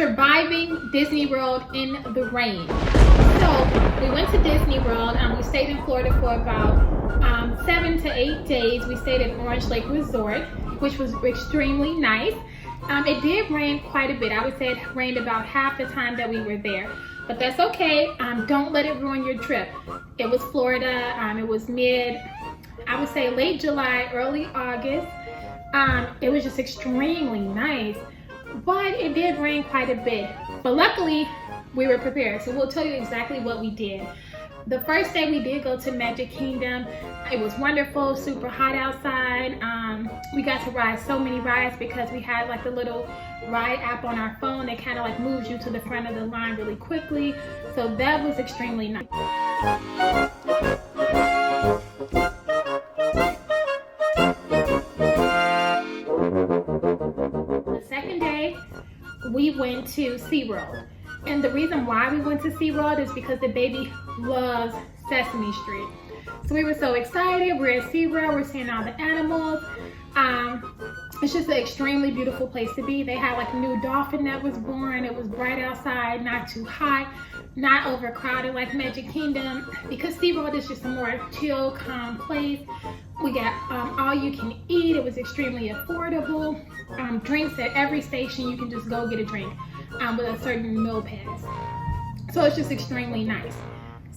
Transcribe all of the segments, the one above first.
surviving Disney World in the rain. So we went to Disney World. We stayed in Florida for about 7 to 8 days. We stayed at Orange Lake Resort, which was extremely nice. It did rain quite a bit. I would say it rained about half the time that we were there, but that's okay. Don't let it ruin your trip. It was Florida. It was I would say late July, early August. It was just extremely nice, but it did rain quite a bit. But luckily, we were prepared. So we'll tell you exactly what we did. The first day we did go to Magic Kingdom. It was wonderful, super hot outside. We got to ride so many rides because we had like the little ride app on our phone that kind of like moves you to the front of the line really quickly. So that was extremely nice. The second day, we went to SeaWorld. And the reason why we went to SeaWorld is because the baby loves Sesame Street. So we were so excited. We're at SeaWorld, we're seeing all the animals. It's just an extremely beautiful place to be. They had like a new dolphin that was born. It was bright outside, not too hot, not overcrowded like Magic Kingdom. Because SeaWorld is just a more chill, calm place. We got all you can eat. It was extremely affordable. Drinks at every station. You can just go get a drink with a certain meal pass. So it's just extremely nice.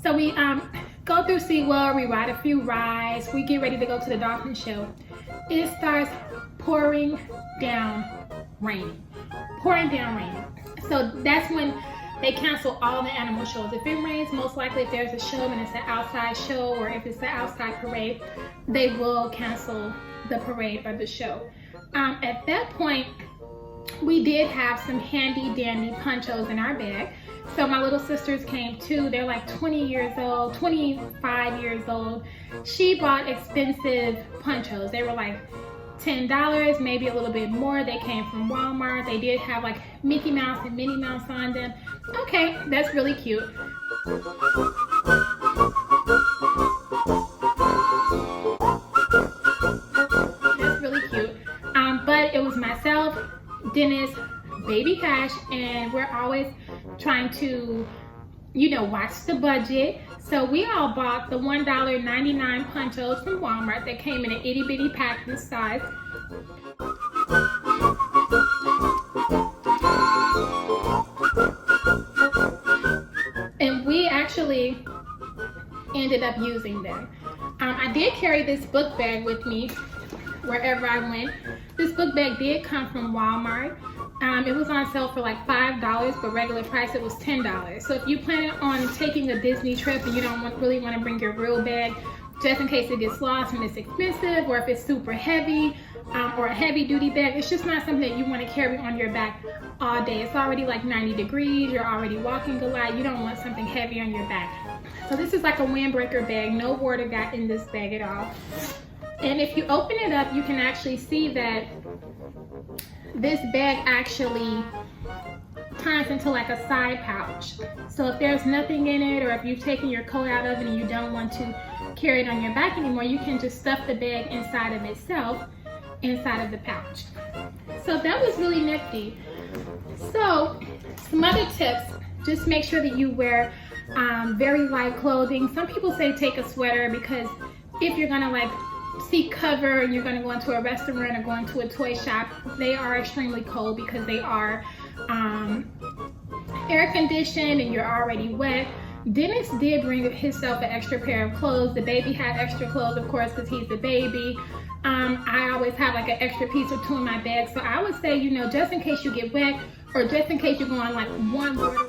So we go through SeaWorld, we ride a few rides, we get ready to go to the dolphin show. It starts pouring down rain. Pouring down rain. So that's when they cancel all the animal shows. If it rains, most likely if there's a show and it's an outside show or if it's an outside parade, they will cancel the parade or the show. At that point, we did have some handy dandy ponchos in our bag. So my little sisters came too. They're like 20 years old, 25 years old. She bought expensive ponchos. They were like $10, maybe a little bit more. They came from Walmart. They did have like Mickey Mouse and Minnie Mouse on them. Okay, that's really cute. That's really cute. But it was myself, Dennis, Baby Cash, and we're always trying to, you know, watch the budget. So we all bought the $1.99 ponchos from Walmart that came in an itty bitty pack this size. And we actually ended up using them. I did carry this book bag with me wherever I went. This book bag did come from Walmart. It was on sale for like $5, but regular price it was $10. So if you plan on taking a Disney trip and you don't really want to bring your real bag, just in case it gets lost and it's expensive, or if it's super heavy, or a heavy duty bag, it's just not something that you want to carry on your back all day. It's already like 90 degrees, you're already walking a lot, you don't want something heavy on your back. So this is like a windbreaker bag, no water got in this bag at all. And if you open it up, you can actually see that this bag actually turns into like a side pouch. So if there's nothing in it, or if you've taken your coat out of it and you don't want to carry it on your back anymore, you can just stuff the bag inside of itself, inside of the pouch. So that was really nifty. So some other tips, just make sure that you wear very light clothing. Some people say take a sweater because if you're gonna like seek cover and you're going to go into a restaurant or go into a toy shop, they are extremely cold because they are air conditioned and you're already wet. Dennis did bring himself an extra pair of clothes. The baby had extra clothes, of course, because he's the baby. I always have like an extra piece or two in my bag. So I would say, you know, just in case you get wet or just in case you go on like one water.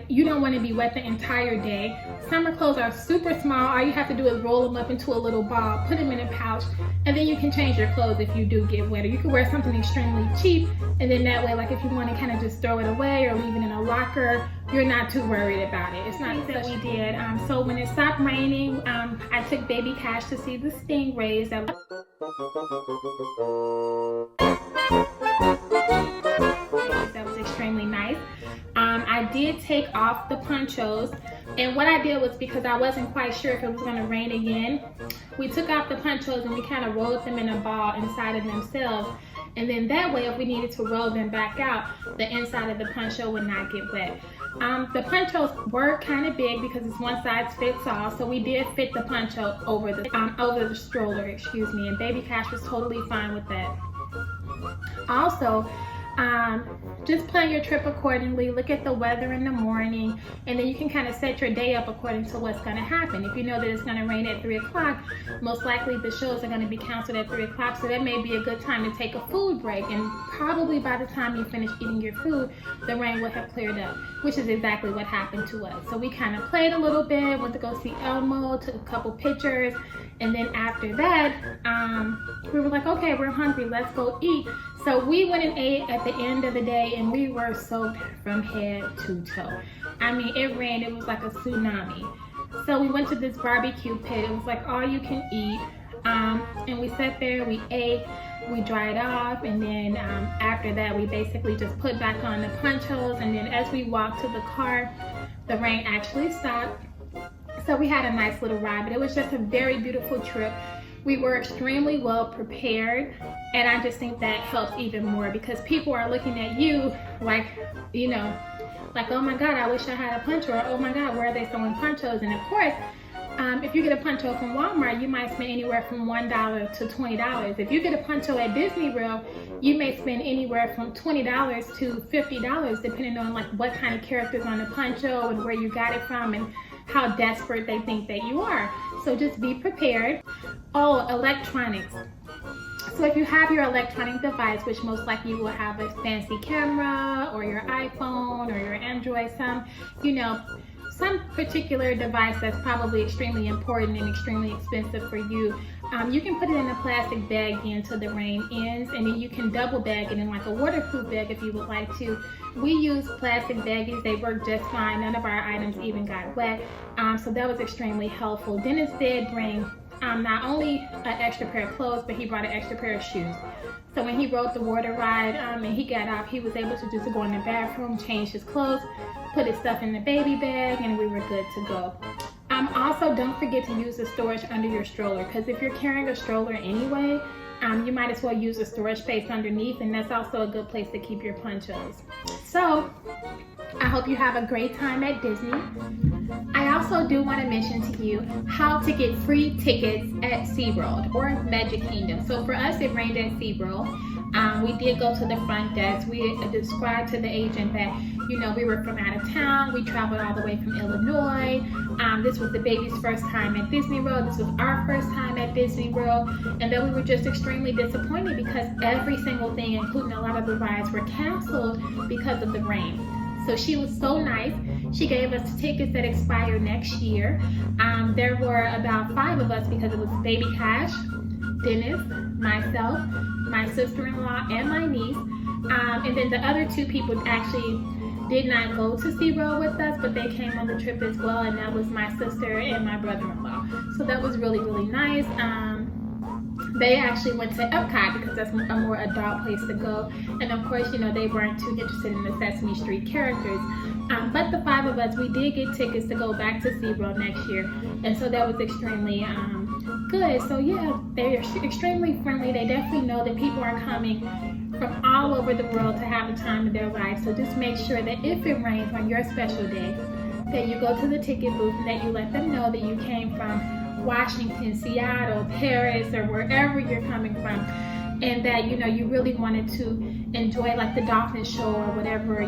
You don't want to be wet the entire day. Summer clothes are super small. All you have to do is roll them up into a little ball, put them in a pouch, and then you can change your clothes if you do get wet. Or you can wear something extremely cheap, and then that way, like if you want to kind of just throw it away or leave it in a locker, you're not too worried about it. It's not that we did. So when it stopped raining, I took Baby Cash to see the stingrays. That was extremely nice. I did take off the ponchos And what I did was, because I wasn't quite sure if it was gonna rain again, we took off the ponchos and we kind of rolled them in a ball inside of themselves. And then that way, if we needed to roll them back out, the inside of the poncho would not get wet. The ponchos were kind of big because it's one size fits all, so we did fit the poncho over the stroller, excuse me, and Baby Cash was totally fine with that. Also, just plan your trip accordingly. Look at the weather in the morning, and then you can kind of set your day up according to what's going to happen. If you know that it's going to rain at 3 o'clock, most likely the shows are going to be canceled at 3 o'clock, so that may be a good time to take a food break, and probably by the time you finish eating your food, the rain will have cleared up, which is exactly what happened to us. So we kind of played a little bit, went to go see Elmo, took a couple pictures, and then after that, we were like, okay, we're hungry, let's go eat. So we went and ate at the end of the day, and we were soaked from head to toe. I mean, it rained, it was like a tsunami. So we went to this barbecue pit. It was like all you can eat. And we sat there, we ate, we dried off, and then after that, we basically just put back on the ponchos. And then as we walked to the car, the rain actually stopped. So we had a nice little ride, but it was just a very beautiful trip. We were extremely well prepared, and I just think that helps even more because people are looking at you like, you know, like, oh my God, I wish I had a poncho, or oh my God, where are they selling ponchos? And of course, if you get a poncho from Walmart, you might spend anywhere from $1 to $20. If you get a poncho at Disney World, you may spend anywhere from $20 to $50, depending on like what kind of characters on the poncho and where you got it from and how desperate they think that you are. So just be prepared. Oh, electronics. So if you have your electronic device, which most likely you will have a fancy camera or your iPhone or your Android, some particular device that's probably extremely important and extremely expensive for you, you can put it in a plastic bag until the rain ends, and then you can double bag it in like a waterproof bag if you would like to. We use plastic baggies, they work just fine. None of our items even got wet, so that was extremely helpful. Dennis did bring not only an extra pair of clothes, but he brought an extra pair of shoes. So when he rode the water ride and he got off, he was able to just go in the bathroom, change his clothes, put his stuff in the baby bag, and we were good to go. Also, don't forget to use the storage under your stroller, because if you're carrying a stroller anyway, you might as well use the storage space underneath, and that's also a good place to keep your ponchos. So I hope you have a great time at Disney. I also do want to mention to you how to get free tickets at SeaWorld or Magic Kingdom. So for us, it rained at SeaWorld. We did go to the front desk. We described to the agent that, we were from out of town. We traveled all the way from Illinois. This was the baby's first time at Disney World. This was our first time at Disney World. And then we were just extremely disappointed because every single thing, including a lot of the rides, were canceled because of the rain. So she was so nice. She gave us tickets that expire next year. There were about 5 of us because it was Baby Cash, Dennis, myself, my sister-in-law, and my niece. And then the other 2 people actually did not go to SeaWorld with us, but they came on the trip as well, and that was my sister and my brother-in-law. So that was really, really nice. They actually went to Epcot because that's a more adult place to go. And of course, they weren't too interested in the Sesame Street characters. But the 5 of us, we did get tickets to go back to SeaWorld next year. And so that was extremely good. So yeah, they're extremely friendly. They definitely know that people are coming from all over the world to have the time of their life. So just make sure that if it rains on your special day, that you go to the ticket booth and that you let them know that you came from Washington, Seattle, Paris, or wherever you're coming from, and that you really wanted to enjoy like the dolphin show or whatever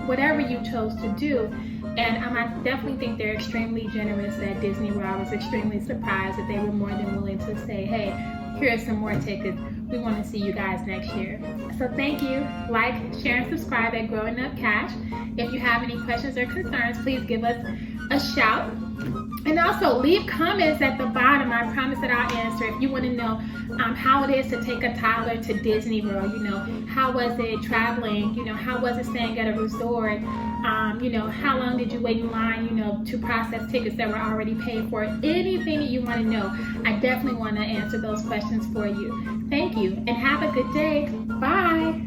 whatever you chose to do. And I definitely think they're extremely generous at Disney World. I was extremely surprised that they were more than willing to say, hey, here's some more tickets. We want to see you guys next year. So thank you. Like, share, and subscribe at Growing Up Cash. If you have any questions or concerns, please give us a shout. And also leave comments at the bottom. I promise that I'll answer. If you want to know how it is to take a toddler to Disney World, how was it traveling, how was it staying at a resort, how long did you wait in line, to process tickets that were already paid for. Anything that you want to know, I definitely want to answer those questions for you. Thank you, and have a good day. Bye.